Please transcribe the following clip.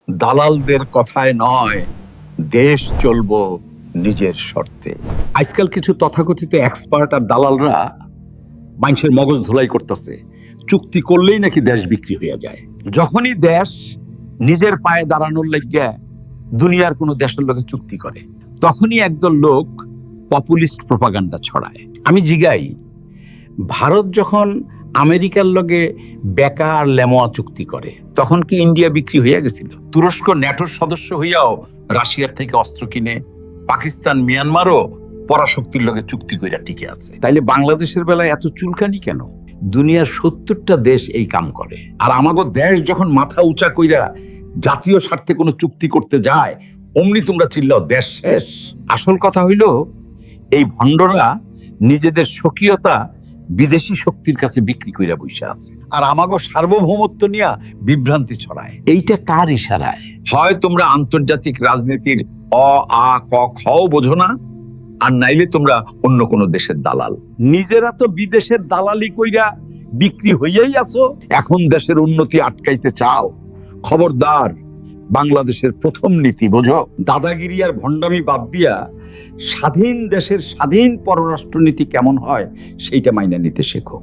দালালদের কথায় নয়, দেশ চলবো নিজের শর্তে। আজকাল কিছু তথাকথিত এক্সপার্ট আর দালালরা মানুষের মগজ ধোলাই করতেছে, চুক্তি করলেই নাকি দেশ বিক্রি হয়ে যায়। যখনই দেশ নিজের পায়ে দাঁড়ানোর লাগিয়া দুনিয়ার কোনো দেশের লোকে চুক্তি করে, তখনই একদল লোক পপুলিস্ট প্রপাগান্ডা ছড়ায়। আমি জিগাই, ভারত যখন আমেরিকার লগে বেকা আর লেমোয়া চুক্তি করে, তখন কি ইন্ডিয়া বিক্রি হইয়া গেছিল? তুরস্ক ন্যাটোর সদস্য হইয়াও রাশিয়ার থেকে অস্ত্র কিনে, পাকিস্তান মিয়ানমারও পরাশক্তির লগে চুক্তি কইরা টিকে আছে। তাইলে বাংলাদেশের বেলায় এত চুলকানি কেন? দুনিয়ার 70টা দেশ এই কাম করে, আর আমাগো দেশ যখন মাথা উঁচা কইরা জাতীয় স্বার্থে কোনো চুক্তি করতে যায়, অমনি তোমরা চিল্লাও দেশ শেষ। আসল কথা হইল, এই ভণ্ডরা নিজেদের স্বকীয়তা বিদেশি শক্তির কাছে বিক্রি কইরা বসে আছে, আর আমাগো সার্বভৌমত্ব নিয়ে বিভ্রান্তি ছড়ায়। এইটা কার ইশারায়? হয় তোমরা আন্তর্জাতিক রাজনীতির অ আ ক খও বোঝো না, আর নাইলে তোমরা অন্য কোনো দেশের দালাল। নিজেরা তো বিদেশের দালালি কইরা বিক্রি হইয়াই আছো, এখন দেশের উন্নতি আটকাইতে চাও। খবরদার, বাংলাদেশের প্রথম নীতি বোঝো, দাদাগিরি আর ভণ্ডামি বাদ দিয়া স্বাধীন দেশের স্বাধীন পররাষ্ট্রনীতি কেমন হয় সেইটা মাইনা নিতে শেখো।